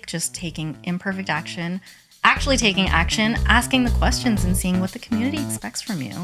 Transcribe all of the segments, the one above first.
just taking imperfect action, actually taking action, asking the questions, and seeing what the community expects from you.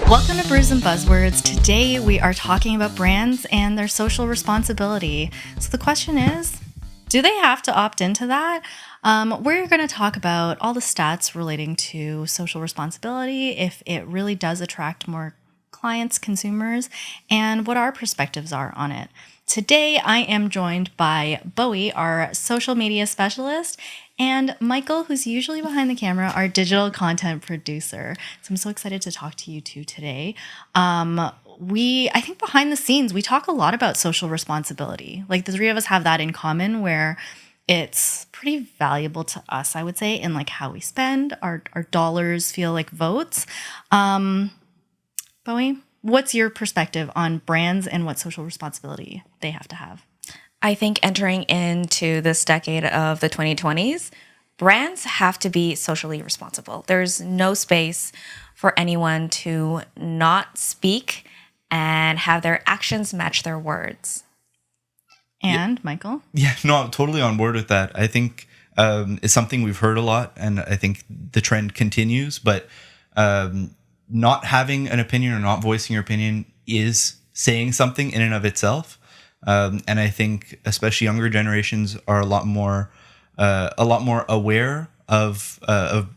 Welcome to Brews and Buzzwords. Today we are talking about brands and their social responsibility. So the question is, do they have to opt into that? We're going to talk about all the stats relating to social responsibility, if it really does attract more clients, consumers, and what our perspectives are on it. Today I am joined by Bowie, our social media specialist, and Michael, who's usually behind the camera, our digital content producer. So I'm so excited to talk to you two today. I think behind the scenes, we talk a lot about social responsibility. Like the three of us have that in common where it's pretty valuable to us, I would say, in like how we spend. Our dollars feel like votes. Bowie, what's your perspective on brands and what social responsibility they have to have? I think entering into this decade of the 2020s, brands have to be socially responsible. There's no space for anyone to not speak and have their actions match their words. And Michael? Yeah, no, I'm totally on board with that. I think it's something we've heard a lot, and I think the trend continues, but not having an opinion or not voicing your opinion is saying something in and of itself. And I think especially younger generations are a lot more aware of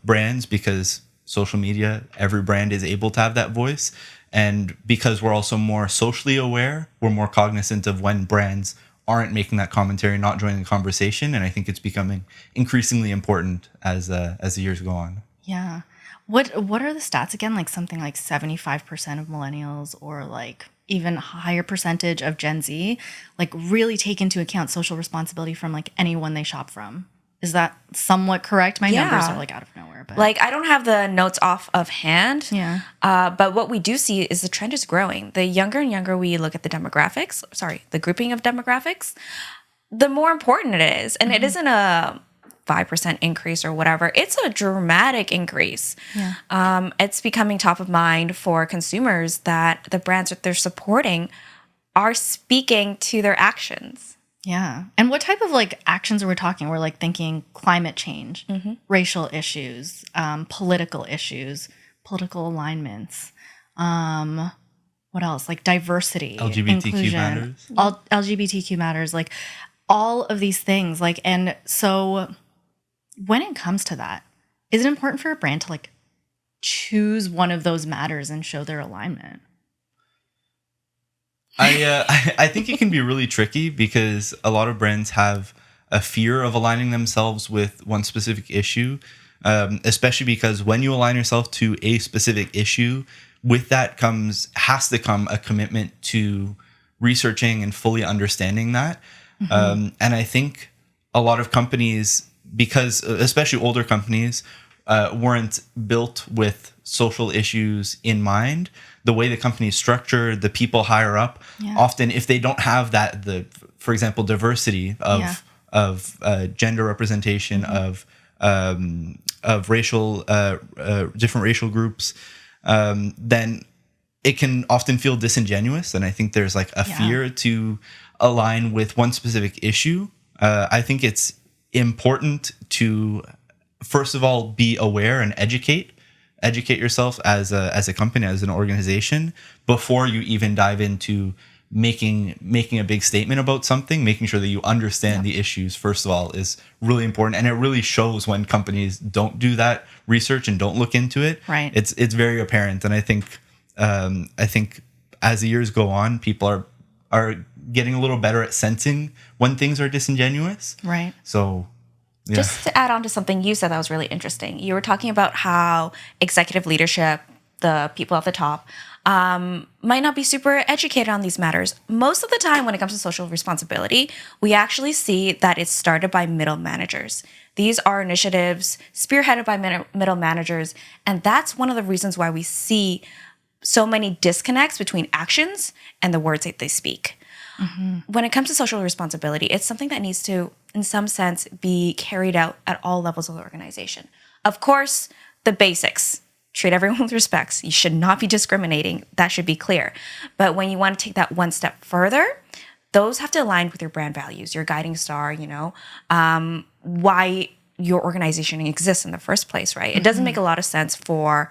brands because social media, every brand is able to have that voice. And because we're also more socially aware, we're more cognizant of when brands aren't making that commentary, not joining the conversation. And I think it's becoming increasingly important as the years go on. Yeah. What are the stats again? Like something like 75% of millennials or like even higher percentage of Gen Z, like really take into account social responsibility from like anyone they shop from. Is that somewhat correct? My numbers are like out of nowhere. But like I don't have the notes off of hand. Yeah. But what we do see is the trend is growing. The younger and younger we look at the grouping of demographics, the more important it is. And it isn't a 5% increase or whatever. It's a dramatic increase. Yeah. It's becoming top of mind for consumers that the brands that they're supporting are speaking to their actions. Yeah. And what type of like actions are we talking? We're like thinking climate change, racial issues, political issues, political alignments. What else? Like diversity, LGBTQ inclusion, matters. all LGBTQ matters, like all of these things. Like, and so when it comes to that, is it important for a brand to like choose one of those matters and show their alignment? I think it can be really tricky because a lot of brands have a fear of aligning themselves with one specific issue, especially because when you align yourself to a specific issue, with that has to come a commitment to researching and fully understanding that. And I think a lot of companies, because especially older companies, weren't built with social issues in mind. The way the company is structured, the people higher up, often if they don't have that, for example, diversity of gender representation, of racial different racial groups, then it can often feel disingenuous. And I think there's like a fear to align with one specific issue. I think it's important to, first of all, be aware and educate yourself as a company, as an organization, before you even dive into making a big statement about something. Making sure that you understand the issues, first of all, is really important. And it really shows when companies don't do that research and don't look into it. Right. It's very apparent. And I think as the years go on, people are getting a little better at sensing when things are disingenuous. Right. So yeah. Just to add on to something you said that was really interesting. You were talking about how executive leadership, the people at the top, might not be super educated on these matters. Most of the time when it comes to social responsibility, we actually see that it's started by middle managers. These are initiatives spearheaded by middle managers, and that's one of the reasons why we see so many disconnects between actions and the words that they speak. When it comes to social responsibility, it's something that needs to, in some sense, be carried out at all levels of the organization. Of course, the basics, treat everyone with respect. You should not be discriminating. That should be clear. But when you want to take that one step further, those have to align with your brand values, your guiding star, why your organization exists in the first place, right? It doesn't make a lot of sense for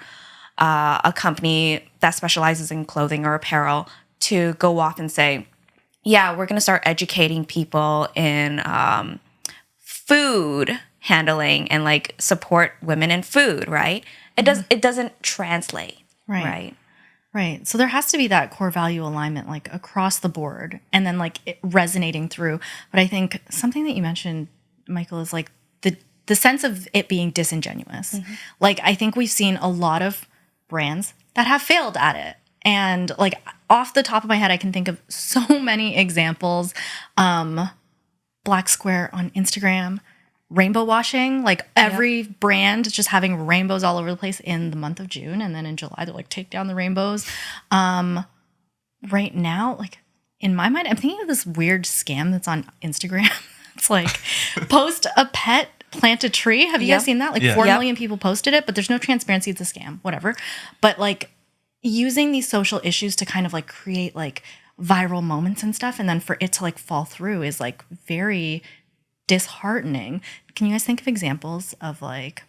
a company that specializes in clothing or apparel to go off and say, yeah, we're going to start educating people in food handling and like support women in food, right? It doesn't translate, right? Right. So there has to be that core value alignment like across the board and then like it resonating through. But I think something that you mentioned, Michael, is like the sense of it being disingenuous. Like I think we've seen a lot of brands that have failed at it. And like off the top of my head, I can think of so many examples. Black Square on Instagram, rainbow washing, like every brand just having rainbows all over the place in the month of June. And then in July, they're like, take down the rainbows. Right now, like in my mind, I'm thinking of this weird scam that's on Instagram. It's like post a pet, plant a tree. Have you guys seen that? Like 4 million people posted it, but there's no transparency. It's a scam, whatever. But like using these social issues to kind of like create like viral moments and stuff. And then for it to like fall through is like very disheartening. Can you guys think of examples of like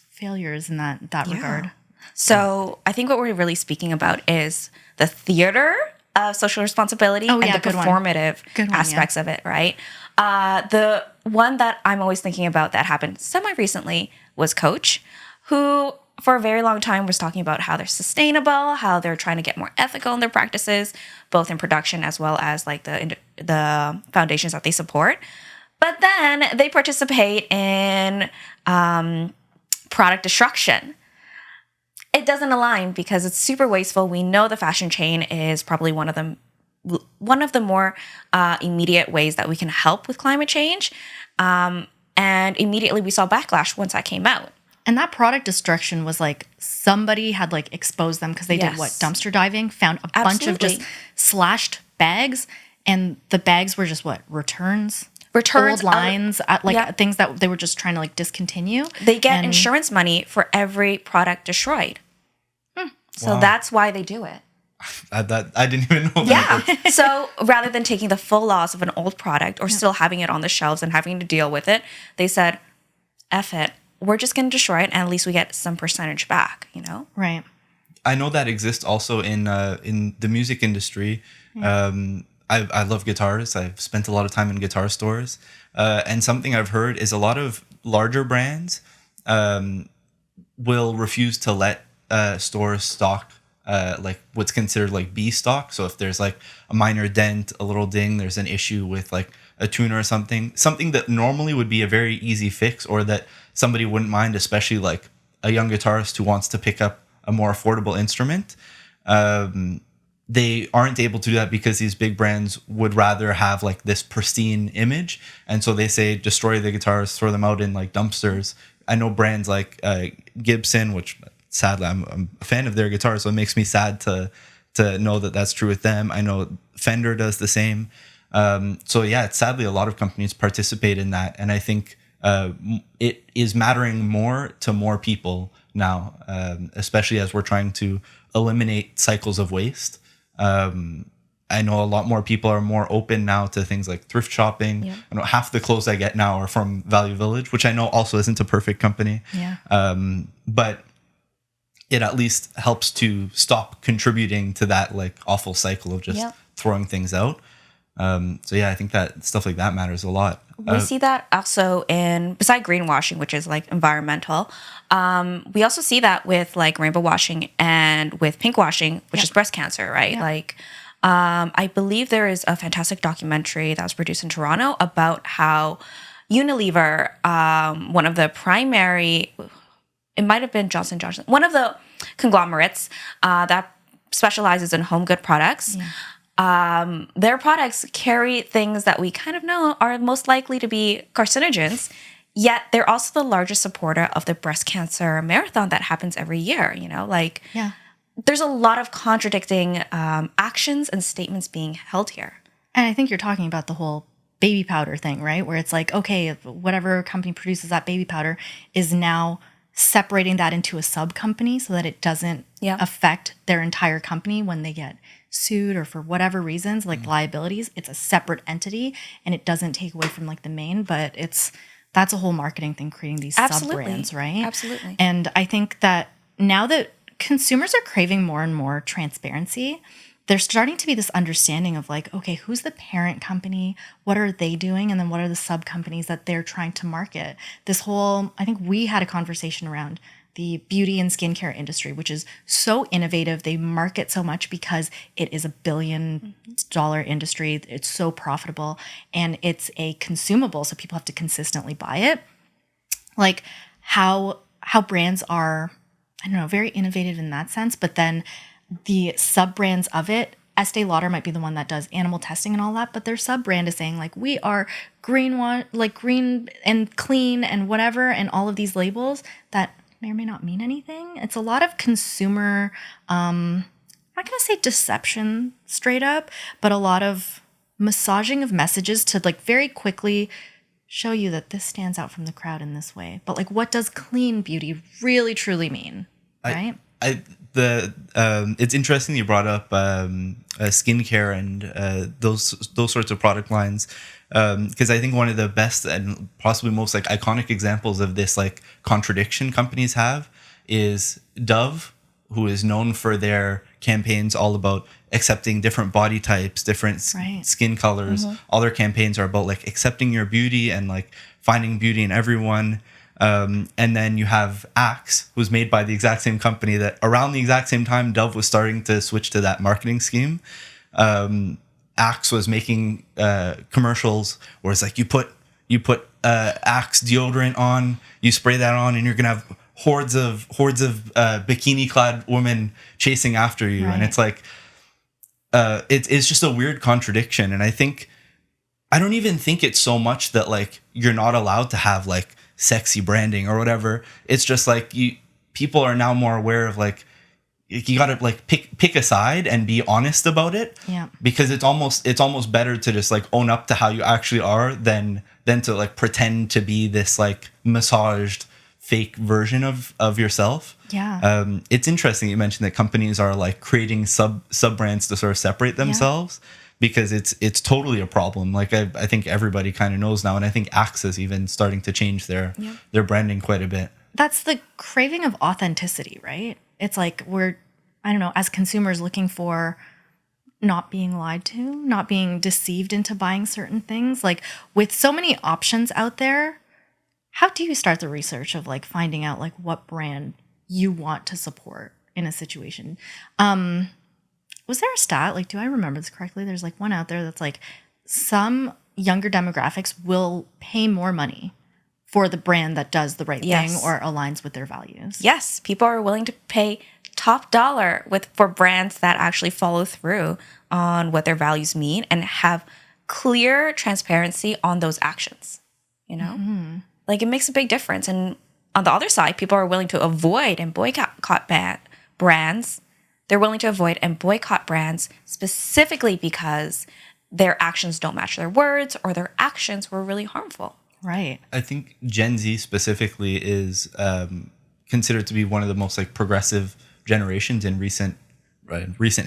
failures in that regard? So I think what we're really speaking about is the theater of social responsibility and the performative aspects of it, right? The one that I'm always thinking about that happened semi-recently was Coach, who for a very long time was talking about how they're sustainable, how they're trying to get more ethical in their practices, both in production as well as like the foundations that they support. But then they participate in product destruction. It doesn't align because it's super wasteful. We know the fashion chain is probably one of the more immediate ways that we can help with climate change. And immediately we saw backlash once that came out. And that product destruction was like somebody had like exposed them because they did what? Dumpster diving, found a bunch of just slashed bags. And the bags were just what? Returns, old lines, things that they were just trying to like discontinue. They get insurance money for every product destroyed. So that's why they do it. I didn't even know that. Yeah. So rather than taking the full loss of an old product or still having it on the shelves and having to deal with it, they said, F it. We're just going to destroy it and at least we get some percentage back, Right. I know that exists also in the music industry. I love guitars. I've spent a lot of time in guitar stores. And something I've heard is a lot of larger brands will refuse to let stores stock like what's considered like B stock. So if there's like a minor dent, a little ding, there's an issue with like a tuner or something that normally would be a very easy fix or that somebody wouldn't mind, especially like a young guitarist who wants to pick up a more affordable instrument. They aren't able to do that because these big brands would rather have like this pristine image. And so they say, destroy the guitars, throw them out in like dumpsters. I know brands like Gibson, which sadly I'm a fan of their guitars. So it makes me sad to know that that's true with them. I know Fender does the same. So yeah, sadly a lot of companies participate in that. And I think it is mattering more to more people now, especially as we're trying to eliminate cycles of waste. I know a lot more people are more open now to things like thrift shopping. Yeah. I know half the clothes I get now are from Value Village, which I know also isn't a perfect company. Yeah. But it at least helps to stop contributing to that like awful cycle of just throwing things out. So yeah, I think that stuff like that matters a lot. We see that also beside greenwashing, which is like environmental. We also see that with like rainbow washing and with pink washing, which is breast cancer, right? Yeah. Like, I believe there is a fantastic documentary that was produced in Toronto about how Unilever, one of the primary, it might have been Johnson & Johnson, one of the conglomerates that specializes in home good products. Yeah. Their products carry things that we kind of know are most likely to be carcinogens, yet they're also the largest supporter of the breast cancer marathon that happens every year, There's a lot of contradicting actions and statements being held here. And I think you're talking about the whole baby powder thing, right? Where it's like, okay, whatever company produces that baby powder is now separating that into a sub company so that it doesn't Yeah. affect their entire company when they get sued or for whatever reasons, like liabilities. It's a separate entity and it doesn't take away from like the main, but that's a whole marketing thing, creating these sub Absolutely. brands, right? Absolutely. And I think that now that consumers are craving more and more transparency, there's starting to be this understanding of like, okay, who's the parent company? What are they doing? And then what are the sub companies that they're trying to market? This whole, I think we had a conversation around the beauty and skincare industry, which is so innovative. They market so much because it is $1 billion industry. It's so profitable and it's a consumable. So people have to consistently buy it. Like how brands are, I don't know, very innovative in that sense, but then the sub brands of it, Estee Lauder might be the one that does animal testing and all that, but their sub brand is saying like, we are green and clean and whatever, and all of these labels that may or may not mean anything. It's a lot of consumer, I'm not going to say deception straight up, but a lot of massaging of messages to like very quickly show you that this stands out from the crowd in this way. But like, what does clean beauty really truly mean? Right? It's interesting you brought up skincare and those sorts of product lines, because I think one of the best and possibly most like iconic examples of this like contradiction companies have is Dove, who is known for their campaigns all about accepting different body types, different skin colors. All their campaigns are about like accepting your beauty and like finding beauty in everyone. And then you have Axe, who's made by the exact same company that around the exact same time Dove was starting to switch to that marketing scheme. Axe was making commercials where it's like you put Axe deodorant on, you spray that on, and you're gonna have hordes of bikini clad women chasing after you, and it's like it's just a weird contradiction. And I don't even think it's so much that like you're not allowed to have like sexy branding or whatever. It's just like people are now more aware of like you gotta like pick a side and be honest about it. Yeah. Because it's almost better to just like own up to how you actually are than to like pretend to be this like massaged fake version of yourself. Yeah. It's interesting you mentioned that companies are like creating sub brands to sort of separate themselves. Because it's totally a problem. Like I think everybody kind of knows now, and I think Axe is even starting to change their branding quite a bit. That's the craving of authenticity, right? It's like we're, I don't know, as consumers looking for not being lied to, not being deceived into buying certain things. Like with so many options out there, how do you start the research of like finding out like what brand you want to support in a situation? Was there a stat? Like, do I remember this correctly? There's like one out there that's like some younger demographics will pay more money for the brand that does the right thing or aligns with their values. Yes, people are willing to pay top dollar for brands that actually follow through on what their values mean and have clear transparency on those actions. You know, like it makes a big difference. And on the other side, people are willing to avoid and boycott brands. They're willing to avoid and boycott brands specifically because their actions don't match their words or their actions were really harmful. Right. I think Gen Z specifically is considered to be one of the most like progressive generations in recent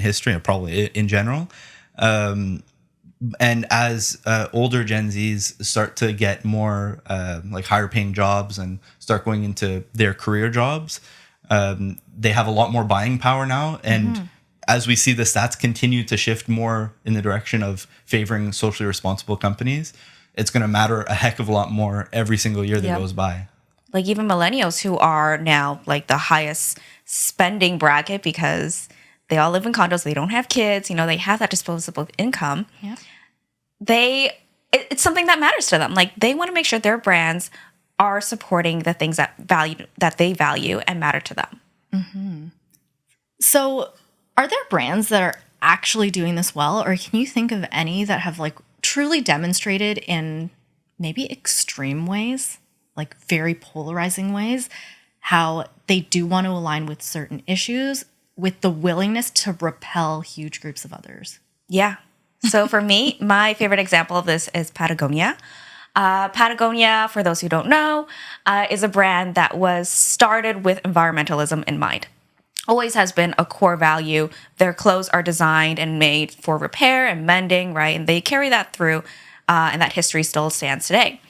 history, and probably in general. And as older Gen Zs start to get more like higher paying jobs and start going into their career jobs, they have a lot more buying power now. And as we see the stats continue to shift more in the direction of favoring socially responsible companies, it's going to matter a heck of a lot more every single year that goes by. Like even millennials who are now like the highest spending bracket because they all live in condos, they don't have kids, you know, they have that disposable income. Yeah. It's something that matters to them. Like they want to make sure their brands are supporting the things that they value and matter to them. So are there brands that are actually doing this well, or can you think of any that have like truly demonstrated in maybe extreme ways, like very polarizing ways, how they do want to align with certain issues with the willingness to repel huge groups of others? Yeah. So for me, my favorite example of this is Patagonia. Patagonia, for those who don't know, is a brand that was started with environmentalism in mind. Always has been a core value. Their clothes are designed and made for repair and mending, right? And they carry that through, and that history still stands today.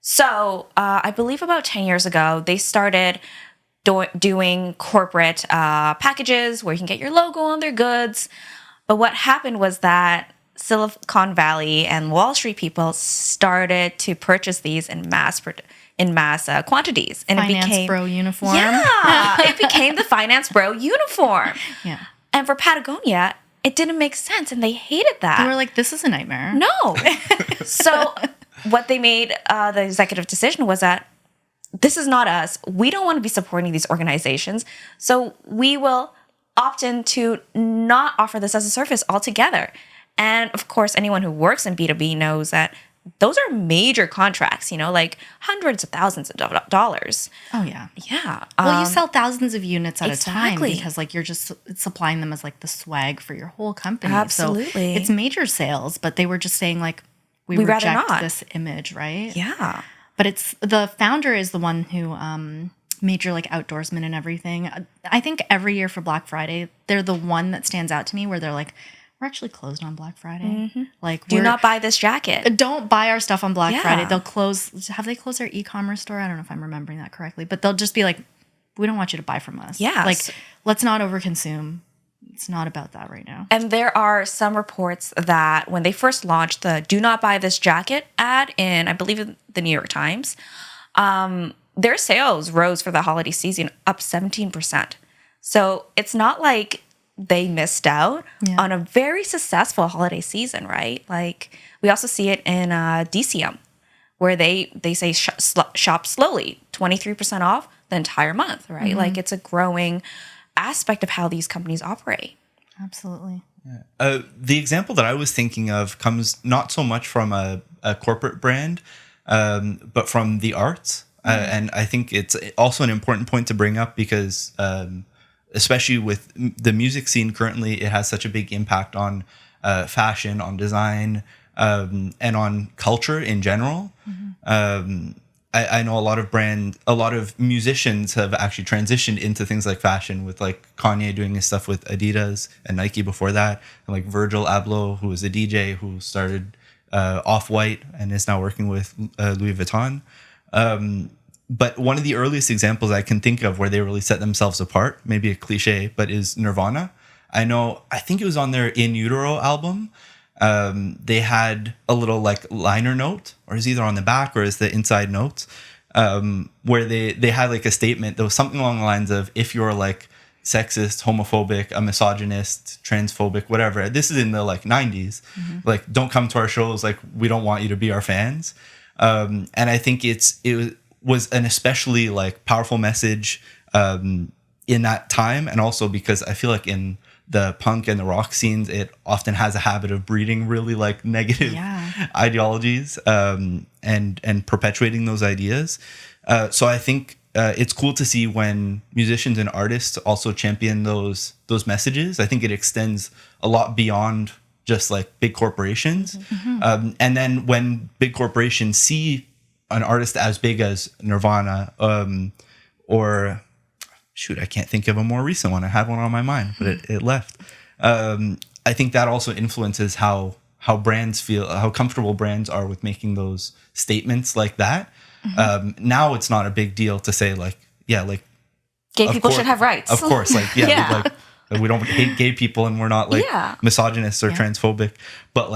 So I believe about 10 years ago, they started doing corporate packages where you can get your logo on their goods. But what happened was that Silicon Valley and Wall Street people started to purchase these in mass quantities, and Finance it became bro uniform. Yeah, it became the finance bro uniform. Yeah. And for Patagonia, it didn't make sense, and they hated that. They were like, this is a nightmare. No. So what they made the executive decision was that this is not us. We don't want to be supporting these organizations. So we will opt in to not offer this as a service altogether. And of course, anyone who works in B2B knows that those are major contracts, like hundreds of thousands of dollars. Oh, yeah. Yeah. Well, you sell thousands of units at a time exactly. because you're just supplying them as the swag for your whole company. Absolutely. So it's major sales, but they were just saying we We'd rather reject not. this image, right? Yeah. But it's the founder is the one who major outdoorsman and everything. I think every year for Black Friday, they're the one that stands out to me where they're like, we're actually closed on Black Friday. Do not buy this jacket. Don't buy our stuff on Black Yeah. Friday. They'll close. Have they closed their e-commerce store? I don't know if I'm remembering that correctly, but they'll just be like, we don't want you to buy from us. Yeah. Let's not overconsume. It's not about that right now. And there are some reports that when they first launched the "Do not buy this jacket" ad in, I believe, the New York Times, their sales rose for the holiday season up 17%. So it's not like they missed out on a very successful holiday season, right? We also see it in DCM, where they say shop slowly, 23% off the entire month, right? It's a growing aspect of how these companies operate. Absolutely. The example that I was thinking of comes not so much from a corporate brand, but from the arts. And I think it's also an important point to bring up because especially with the music scene currently, it has such a big impact on fashion, on design, and on culture in general. I know a lot of musicians have actually transitioned into things like fashion, with Kanye doing his stuff with Adidas and Nike before that, and Virgil Abloh, who was a DJ who started Off-White and is now working with Louis Vuitton. But one of the earliest examples I can think of where they really set themselves apart, maybe a cliche, but is Nirvana. I think it was on their In Utero album. They had a little liner note, or is either on the back or is the inside notes, where they had a statement that was something along the lines of, if you're sexist, homophobic, a misogynist, transphobic, whatever, this is in the 90s, don't come to our shows, we don't want you to be our fans. And I think it was an especially powerful message in that time, and also because I feel in the punk and the rock scenes, it often has a habit of breeding really negative ideologies and perpetuating those ideas. So I think it's cool to see when musicians and artists also champion those messages. I think it extends a lot beyond just big corporations. And then when big corporations see an artist as big as Nirvana, or shoot, I can't think of a more recent one. I had one on my mind, but it left. I think that also influences how brands feel, how comfortable brands are with making those statements like that. Now it's not a big deal to say gay people should have rights. Of course, we don't hate gay people and we're not misogynists or transphobic, but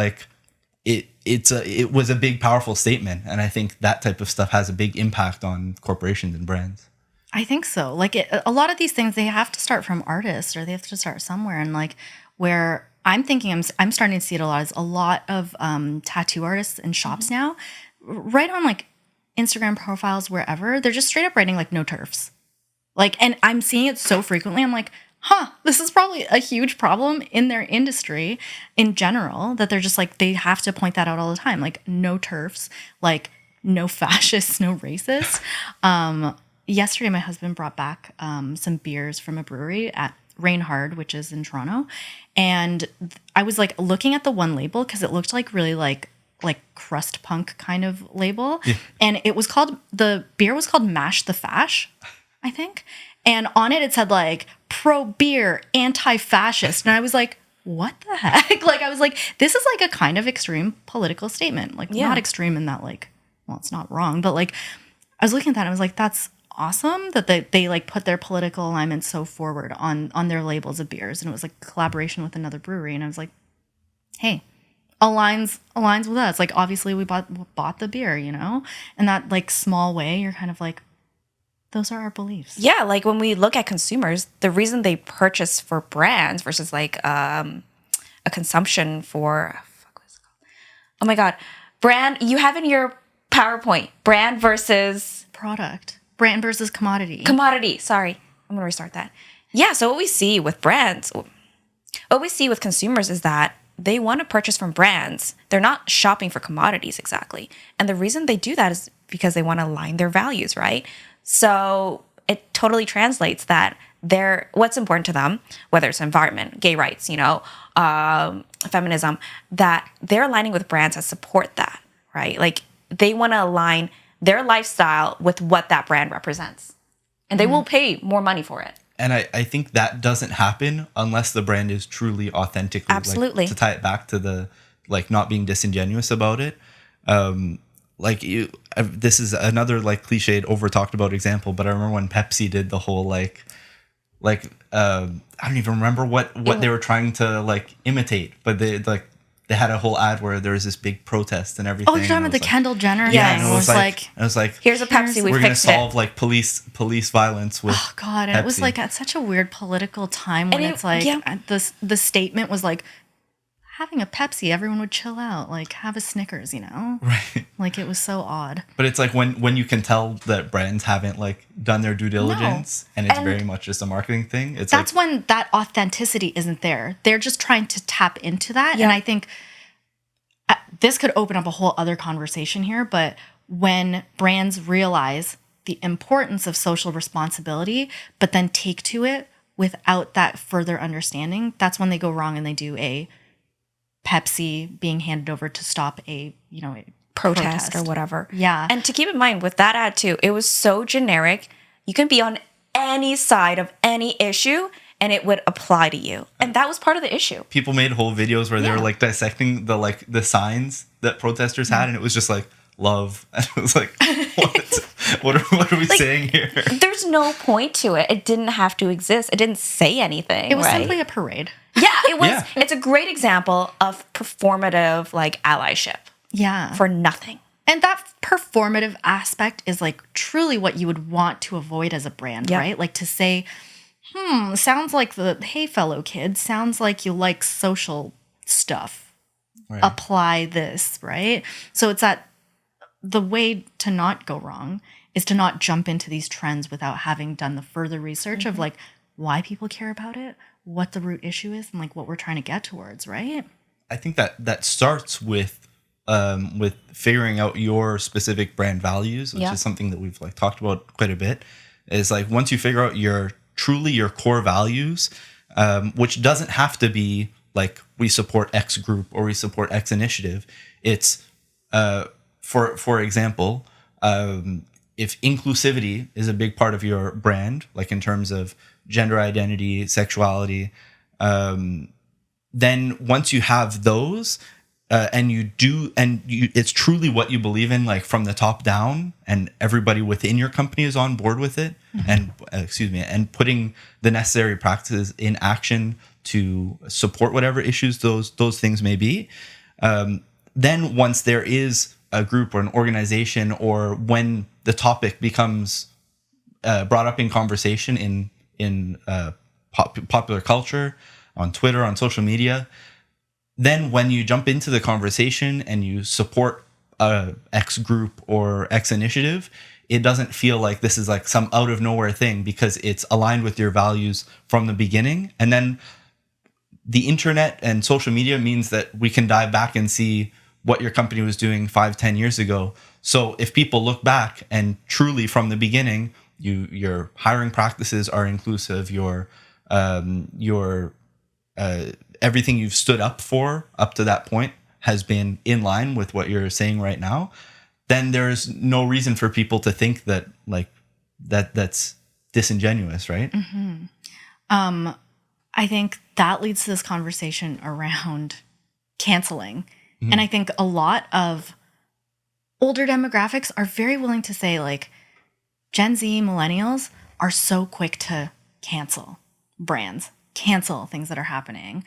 it was a big, powerful statement, and I think that type of stuff has a big impact on corporations and brands. I think so. A lot of these things, they have to start from artists, or they have to start somewhere. And where I'm thinking, I'm starting to see it a lot, is a lot of tattoo artists in shops now, right on Instagram profiles, wherever, they're just straight up writing no turfs. And I'm seeing it so frequently. I'm this is probably a huge problem in their industry in general, that they're just they have to point that out all the time. No turfs, no fascists, no racists. Yesterday, my husband brought back some beers from a brewery at Rainhard, which is in Toronto. And I was looking at the one label because it looked really like crust punk kind of label. And the beer was called Mash the Fash, I think. And on it said like pro beer, anti-fascist. And I was like, what the heck? Like, I was like, this is like a kind of extreme political statement. Like, not extreme in that, like, well, it's not wrong, but like, I was looking at that and I was like, that's awesome that they like put their political alignment so forward on their labels of beers. And it was like collaboration with another brewery. And I was like, hey, aligns with us. Like, obviously we bought the beer, you know? In that like small way, you're kind of like, those are our beliefs. Yeah, like when we look at consumers, the reason they purchase for brands versus like a consumption for what is it called? Oh my god, brand. You have in your PowerPoint brand versus product, brand versus commodity. Commodity. Sorry, I'm gonna restart that. Yeah. So what we see with brands, what we see with consumers is that they want to purchase from brands. They're not shopping for commodities exactly, and the reason they do that is because they want to align their values, right? So it totally translates that what's important to them, whether it's environment, gay rights, you know, feminism, that they're aligning with brands that support that, right? Like they want to align their lifestyle with what that brand represents. And they will pay more money for it. And I think that doesn't happen unless the brand is truly authentically. Absolutely. Like, to tie it back to the, like, not being disingenuous about it. This is another like cliched, over talked about example, but I remember when Pepsi did the whole I don't even remember what they were trying to like imitate, but they had a whole ad where there was this big protest and everything. Oh, you're talking about the Kendall Jenner thing? Yeah, and it was like here's a Pepsi, we're gonna solve like police violence with. Oh God, and Pepsi. it was like at such a weird political time when it's like the statement was like, having a Pepsi, everyone would chill out. Like, have a Snickers, you know? Right. Like, it was so odd. But it's like when you can tell that brands haven't like done their due diligence, and it's very much just a marketing thing. That's when that authenticity isn't there. They're just trying to tap into that. Yeah. And I think this could open up a whole other conversation here. But when brands realize the importance of social responsibility, but then take to it without that further understanding, that's when they go wrong and they do a Pepsi being handed over to stop a protest or whatever. Yeah. And to keep in mind with that ad too, it was so generic. You can be on any side of any issue and it would apply to you. And that was part of the issue. People made whole videos where they were like dissecting the signs that protesters had, and it was just like love. And it was like, what are we saying here? There's no point to it. It didn't have to exist. It didn't say anything. It was right? simply a parade. Yeah, it was. Yeah. It's a great example of performative like allyship. Yeah. For nothing. And that performative aspect is like truly what you would want to avoid as a brand, right? Like to say, sounds like hey fellow kid, sounds like you like social stuff. Right. Apply this, right? So it's that the way to not go wrong is to not jump into these trends without having done the further research of like why people care about it, what the root issue is, and like what we're trying to get towards, right? I think that starts with figuring out your specific brand values, which is something that we've like talked about quite a bit. Is like once you figure out your core values, which doesn't have to be like we support X group or we support X initiative. It's for example, if inclusivity is a big part of your brand, like in terms of gender identity, sexuality, then once you have those, it's truly what you believe in, like from the top down, and everybody within your company is on board with it, and putting the necessary practices in action to support whatever issues those things may be. Then once there is a group or an organization, or when the topic becomes brought up in conversation in popular culture, on Twitter, on social media, then when you jump into the conversation and you support X group or X initiative, it doesn't feel like this is like some out of nowhere thing, because it's aligned with your values from the beginning. And then the internet and social media means that we can dive back and see what your company was doing 5-10 years ago. So if people look back and truly from the beginning, your hiring practices are inclusive, your everything you've stood up for up to that point has been in line with what you're saying right now, then there's no reason for people to think that like that's disingenuous, right? I think that leads to this conversation around canceling. And I think a lot of older demographics are very willing to say, like, Gen Z millennials are so quick to cancel brands, cancel things that are happening.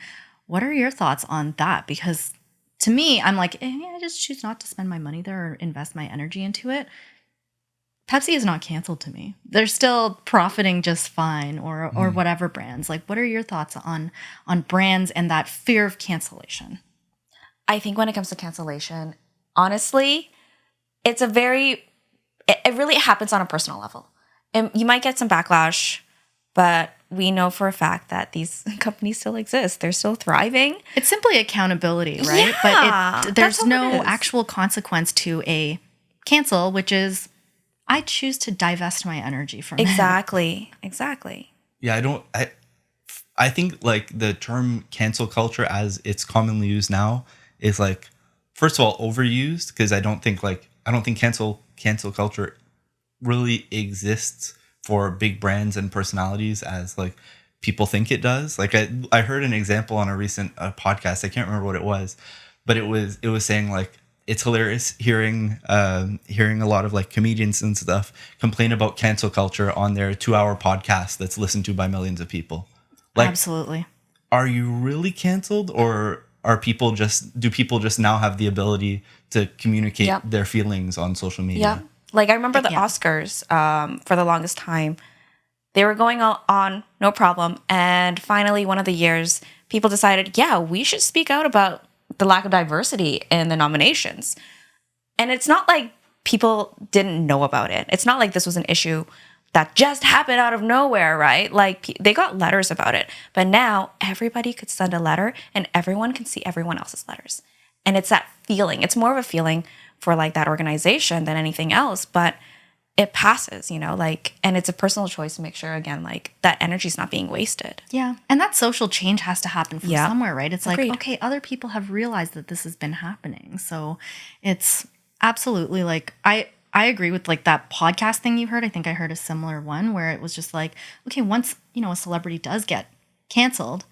What are your thoughts on that? Because to me, I'm like, I just choose not to spend my money there or invest my energy into it. Pepsi is not canceled to me. They're still profiting just fine, or whatever brands. Like, what are your thoughts on brands and that fear of cancellation? I think when it comes to cancellation, honestly, it really happens on a personal level. And you might get some backlash, but we know for a fact that these companies still exist. They're still thriving. It's simply accountability, right? Yeah, but there's that's all no it is. actual consequence to a cancel, which is I choose to divest my energy from it. Exactly. Yeah, I think like the term cancel culture as it's commonly used now is like, first of all, overused, because I don't think cancel culture really exists for big brands and personalities as like people think it does. Like I heard an example on a recent podcast. I can't remember what it was, but it was saying like it's hilarious hearing a lot of like comedians and stuff complain about cancel culture on their 2-hour podcast that's listened to by millions of people. Like, Absolutely. are you really canceled, or do people just now have the ability to communicate Yep. their feelings on social media? Yeah. Like I remember the Yeah. Oscars for the longest time. They were going on no problem. And finally, one of the years, people decided, yeah, we should speak out about the lack of diversity in the nominations. And it's not like people didn't know about it. It's not like this was an issue that just happened out of nowhere, right? Like they got letters about it. But now everybody could send a letter and everyone can see everyone else's letters. And it's that feeling. It's more of a feeling for like that organization than anything else. But it passes, like, and it's a personal choice to make sure, again, like that energy is not being wasted. Yeah. And that social change has to happen from Yeah. somewhere, right? It's Agreed. like, okay, other people have realized that this has been happening. So it's absolutely like, I agree with like that podcast thing you heard. I think I heard a similar one where it was just like, okay, once, a celebrity does get canceled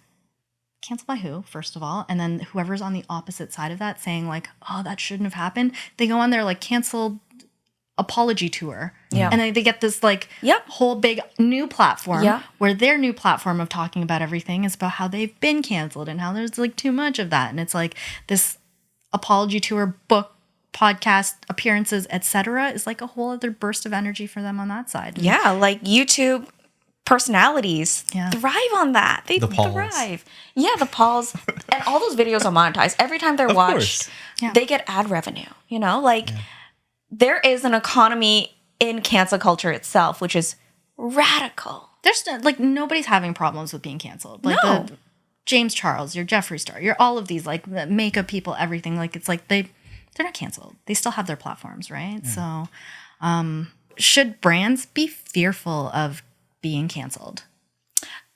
by who, first of all? And then whoever's on the opposite side of that saying like, oh, that shouldn't have happened. They go on their like canceled apology tour. Yeah. And then they get this like Yep. whole big new platform Yeah. where their new platform of talking about everything is about how they've been canceled and how there's like too much of that. And it's like this apology tour, book, podcast appearances, etc., is like a whole other burst of energy for them on that side. Yeah, like YouTube personalities Yeah. thrive on that. They The Pauls. thrive. Yeah, the Pauls. And all those videos are monetized. Every time they're Of watched, course. Yeah. they get ad revenue. Like there is an economy in cancel culture itself, which is radical. There's like nobody's having problems with being canceled. Like No. the James Charles, your Jeffree Star, your all of these like the makeup people, everything. Like it's like they're not canceled. They still have their platforms, right? So should brands be fearful of being canceled?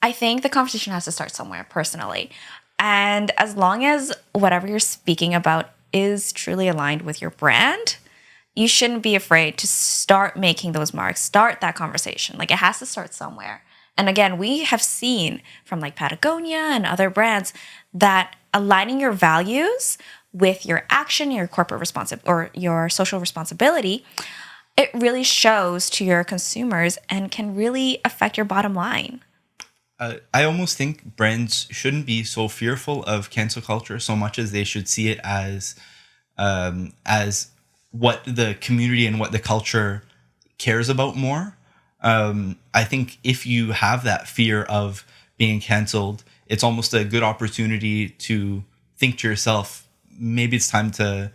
I think the conversation has to start somewhere, personally. And as long as whatever you're speaking about is truly aligned with your brand, you shouldn't be afraid to start making those marks, start that conversation. Like it has to start somewhere. And again, we have seen from like Patagonia and other brands that aligning your values with your action, your corporate or your social responsibility, it really shows to your consumers and can really affect your bottom line. I almost think brands shouldn't be so fearful of cancel culture so much as they should see it as what the community and what the culture cares about more. I think if you have that fear of being canceled, it's almost a good opportunity to think to yourself, maybe it's time to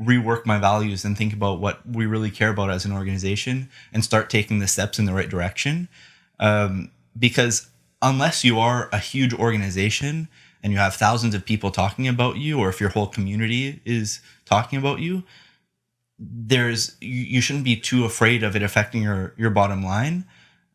rework my values and think about what we really care about as an organization and start taking the steps in the right direction. Because unless you are a huge organization and you have thousands of people talking about you, or if your whole community is talking about you, you shouldn't be too afraid of it affecting your bottom line.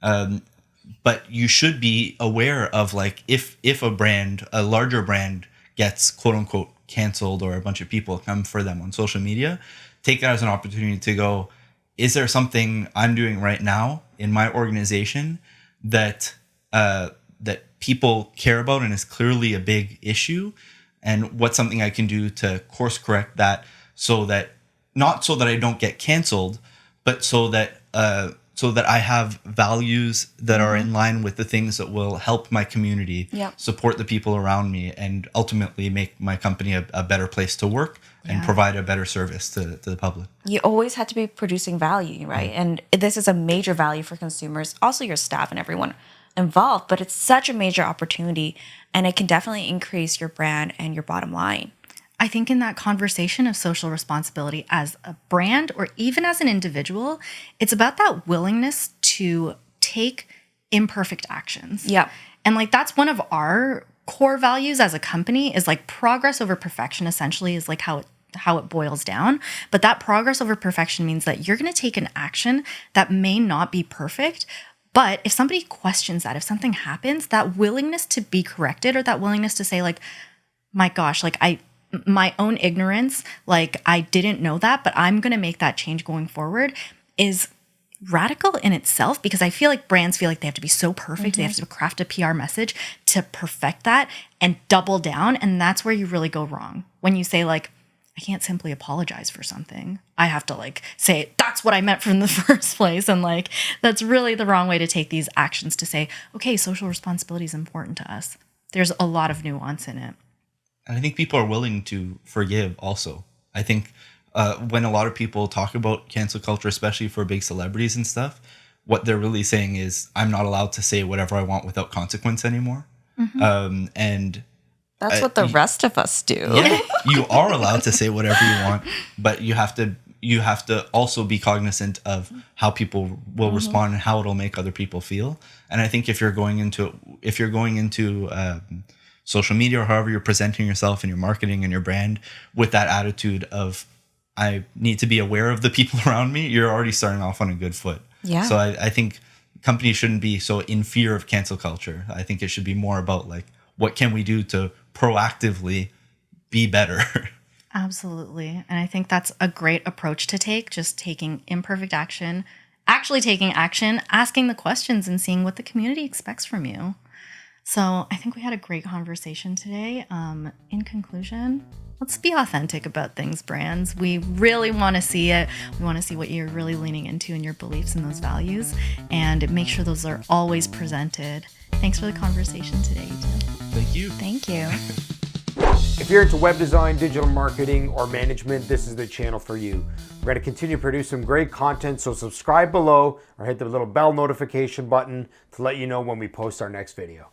But you should be aware of like if a larger brand gets quote unquote canceled or a bunch of people come for them on social media, take that as an opportunity to go, is there something I'm doing right now in my organization that that people care about and is clearly a big issue, and what's something I can do to course correct that, so that not so that I don't get canceled, but so that I have values that are in line with the things that will help my community, support the people around me, and ultimately make my company a better place to work and provide a better service to the public. You always have to be producing value, right? And this is a major value for consumers, also your staff and everyone involved, but it's such a major opportunity, and it can definitely increase your brand and your bottom line. I think in that conversation of social responsibility as a brand or even as an individual, it's about that willingness to take imperfect actions. Yeah. And like that's one of our core values as a company, is like progress over perfection, essentially, is like how it boils down. But that progress over perfection means that you're going to take an action that may not be perfect. But if somebody questions that, if something happens, that willingness to be corrected, or that willingness to say like, my gosh, like my own ignorance, like I didn't know that, but I'm going to make that change going forward, is radical in itself, because I feel like brands feel like they have to be so perfect. They have to craft a PR message to perfect that and double down. And that's where you really go wrong. When you say like, I can't simply apologize for something. I have to like say, that's what I meant from the first place. And like, that's really the wrong way to take these actions, to say, okay, social responsibility is important to us. There's a lot of nuance in it. And I think people are willing to forgive also. I think when a lot of people talk about cancel culture, especially for big celebrities and stuff, what they're really saying is, I'm not allowed to say whatever I want without consequence anymore. And that's what the rest of us do. Yeah, you are allowed to say whatever you want, but you have to also be cognizant of how people will respond and how it'll make other people feel. And I think if you're going into social media, or however you're presenting yourself and your marketing and your brand with that attitude of, I need to be aware of the people around me, you're already starting off on a good foot. Yeah. So I think companies shouldn't be so in fear of cancel culture. I think it should be more about like, what can we do to proactively be better? Absolutely. And I think that's a great approach to take, just taking imperfect action, actually taking action, asking the questions, and seeing what the community expects from you. So I think we had a great conversation today. In conclusion, let's be authentic about things, brands. We really want to see it. We want to see what you're really leaning into in your beliefs and those values, and make sure those are always presented. Thanks for the conversation today, you two. Thank you. Thank you. If you're into web design, digital marketing, or management, this is the channel for you. We're going to continue to produce some great content, so subscribe below or hit the little bell notification button to let you know when we post our next video.